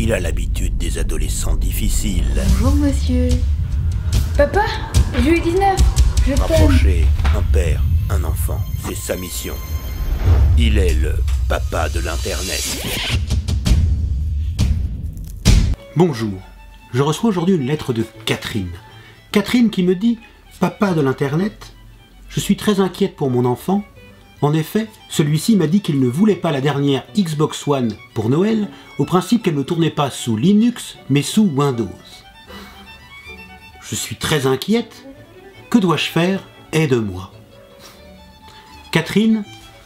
Il a l'habitude des adolescents difficiles. Bonjour monsieur. Papa, je lui ai 19. Je t'aime. Rapprocher un père, un enfant, c'est sa mission. Il est le papa de l'Internet. Bonjour, je reçois aujourd'hui une lettre de Catherine. Catherine qui me dit « Papa de l'Internet, je suis très inquiète pour mon enfant. En effet, celui-ci m'a dit qu'il ne voulait pas la dernière Xbox One pour Noël, au principe qu'elle ne tournait pas sous Linux, mais sous Windows. Je suis très inquiète. Que dois-je faire? Aide-moi. Catherine,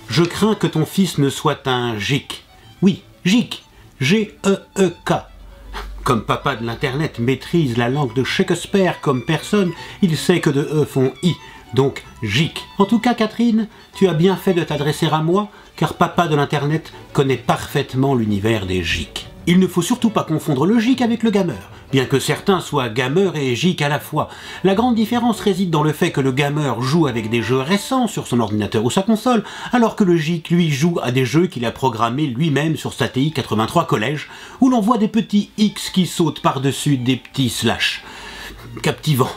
je crains que ton fils ne soit un geek. Oui, geek. G-E-E-K. Comme papa de l'Internet maîtrise la langue de Shakespeare comme personne, il sait que de E font I, donc geek. En tout cas, Catherine, tu as bien fait de t'adresser à moi, car papa de l'Internet connaît parfaitement l'univers des geeks. Il ne faut surtout pas confondre le geek avec le gamer, bien que certains soient gamers et geeks à la fois. La grande différence réside dans le fait que le gamer joue avec des jeux récents sur son ordinateur ou sa console, alors que le geek, lui, joue à des jeux qu'il a programmés lui-même sur sa TI 83 collège, où l'on voit des petits X qui sautent par-dessus des petits slash. Captivant.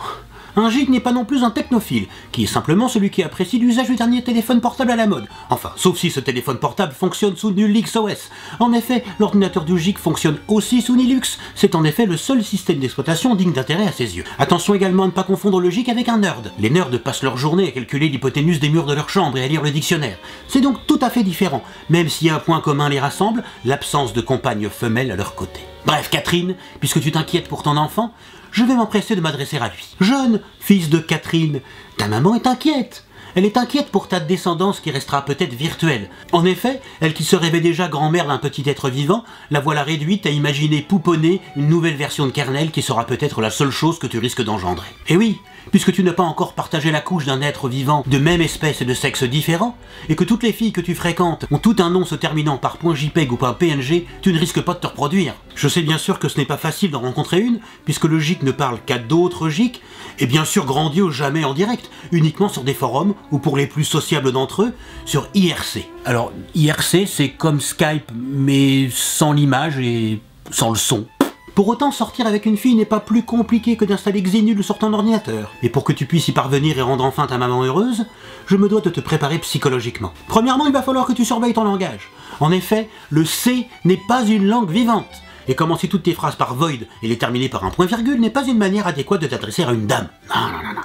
Un geek n'est pas non plus un technophile, qui est simplement celui qui apprécie l'usage du dernier téléphone portable à la mode. Enfin, sauf si ce téléphone portable fonctionne sous NuLixOS. En effet, l'ordinateur du geek fonctionne aussi sous Linux. C'est en effet le seul système d'exploitation digne d'intérêt à ses yeux. Attention également à ne pas confondre le geek avec un nerd. Les nerds passent leur journée à calculer l'hypoténuse des murs de leur chambre et à lire le dictionnaire. C'est donc tout à fait différent, même si un point commun les rassemble, l'absence de compagne femelle à leur côté. Bref, Catherine, puisque tu t'inquiètes pour ton enfant, je vais m'empresser de m'adresser à lui. Jeune fils de Catherine, ta maman est inquiète. Elle est inquiète pour ta descendance qui restera peut-être virtuelle. En effet, elle qui se rêvait déjà grand-mère d'un petit être vivant, la voilà réduite à imaginer pouponner une nouvelle version de kernel qui sera peut-être la seule chose que tu risques d'engendrer. Et oui, puisque tu n'as pas encore partagé la couche d'un être vivant de même espèce et de sexe différent, et que toutes les filles que tu fréquentes ont tout un nom se terminant par .jpeg ou .png, tu ne risques pas de te reproduire. Je sais bien sûr que ce n'est pas facile d'en rencontrer une, puisque le geek ne parle qu'à d'autres geeks, et bien sûr grandiose jamais en direct, uniquement sur des forums, ou pour les plus sociables d'entre eux, sur IRC. Alors, IRC c'est comme Skype, mais sans l'image et sans le son. Pour autant, sortir avec une fille n'est pas plus compliqué que d'installer Xenul sur ton ordinateur. Et pour que tu puisses y parvenir et rendre enfin ta maman heureuse, je me dois de te préparer psychologiquement. Premièrement, il va falloir que tu surveilles ton langage. En effet, le C n'est pas une langue vivante. Et commencer toutes tes phrases par void et les terminer par un point-virgule n'est pas une manière adéquate de t'adresser à une dame. Non, non, non, non.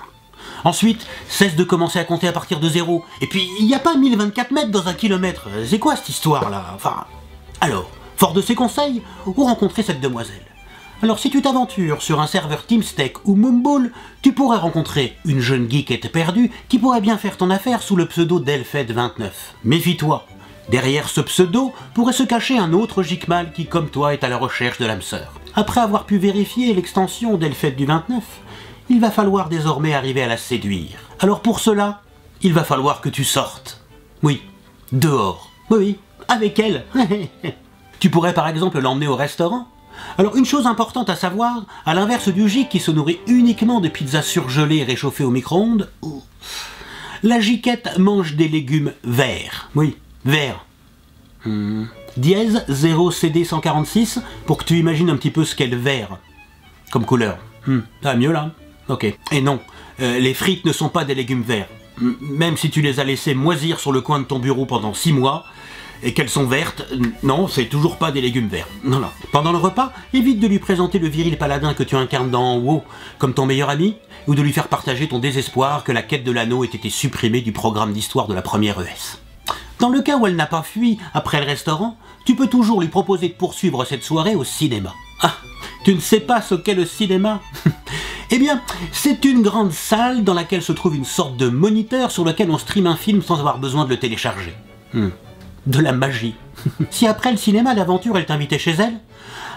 Ensuite, cesse de commencer à compter à partir de 0. Et puis, il n'y a pas 1024 mètres dans un kilomètre. C'est quoi cette histoire-là? Enfin... Alors, fort de ces conseils, où rencontrer cette demoiselle? Alors si tu t'aventures sur un serveur TeamSpeak ou Mumble, tu pourrais rencontrer une jeune geekette perdue qui pourrait bien faire ton affaire sous le pseudo d'Elfed29. Méfie-toi, derrière ce pseudo pourrait se cacher un autre geek mâle qui, comme toi, est à la recherche de l'âme sœur. Après avoir pu vérifier l'extension d'Elfed29, il va falloir désormais arriver à la séduire. Alors pour cela, il va falloir que tu sortes. Oui, dehors. Oui, avec elle. Tu pourrais par exemple l'emmener au restaurant. Alors une chose importante à savoir, à l'inverse du geek qui se nourrit uniquement de pizzas surgelées et réchauffées au micro-ondes, la geekette mange des légumes verts. Oui, verts. Dièse 0CD146 pour que tu imagines un petit peu ce qu'est le vert comme couleur. Ça va mieux là? Ok. Et non, les frites ne sont pas des légumes verts. Même si tu les as laissées moisir sur le coin de ton bureau pendant 6 mois, et qu'elles sont vertes, non, c'est toujours pas des légumes verts. Non, non. Pendant le repas, évite de lui présenter le viril paladin que tu incarnes dans WoW comme ton meilleur ami, ou de lui faire partager ton désespoir que la quête de l'anneau ait été supprimée du programme d'histoire de la première ES. Dans le cas où elle n'a pas fui après le restaurant, tu peux toujours lui proposer de poursuivre cette soirée au cinéma. Ah, tu ne sais pas ce qu'est le cinéma? Eh bien, c'est une grande salle dans laquelle se trouve une sorte de moniteur sur lequel on stream un film sans avoir besoin de le télécharger. De la magie. Si après le cinéma, l'aventure, elle t'invitait chez elle,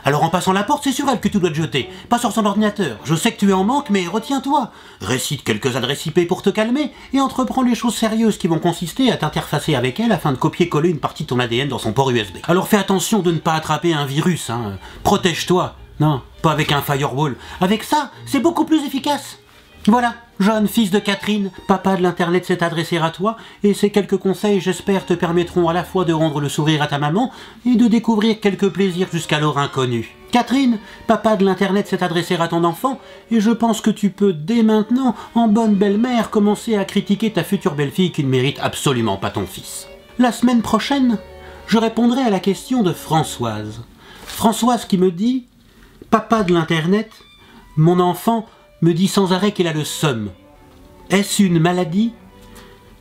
alors en passant la porte, c'est sur elle que tu dois te jeter, pas sur son ordinateur. Je sais que tu es en manque, mais retiens-toi. Récite quelques adresses IP pour te calmer, et entreprends les choses sérieuses qui vont consister à t'interfacer avec elle afin de copier-coller une partie de ton ADN dans son port USB. Alors fais attention de ne pas attraper un virus, hein. Protège-toi. Non, pas avec un firewall. Avec ça, c'est beaucoup plus efficace. Voilà, Jeune fils de Catherine, papa de l'Internet s'est adressé à toi, et ces quelques conseils, j'espère, te permettront à la fois de rendre le sourire à ta maman et de découvrir quelques plaisirs jusqu'alors inconnus. Catherine, papa de l'Internet s'est adressé à ton enfant, et je pense que tu peux, dès maintenant, en bonne belle-mère, commencer à critiquer ta future belle-fille qui ne mérite absolument pas ton fils. La semaine prochaine, je répondrai à la question de Françoise. Françoise qui me dit « Papa de l'Internet, mon enfant me dit sans arrêt qu'il a le seum. Est-ce une maladie?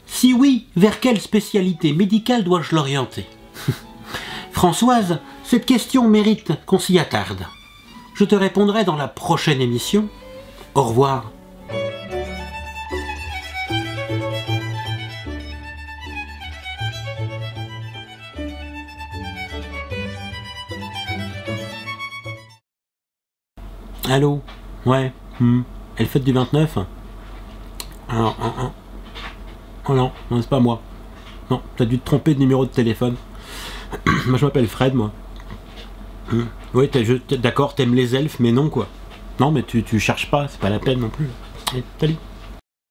Si oui, vers quelle spécialité médicale dois-je l'orienter ?» Françoise, cette question mérite qu'on s'y attarde. Je te répondrai dans la prochaine émission. Au revoir. Allô? Ouais. Elle fête du 29? Alors, oh non, c'est pas moi. Non, t'as dû te tromper de numéro de téléphone. Moi je m'appelle Fred, moi. Oui, d'accord, t'aimes les elfes, mais non quoi. Non, mais tu cherches pas, c'est pas la peine non plus. Allez, salut.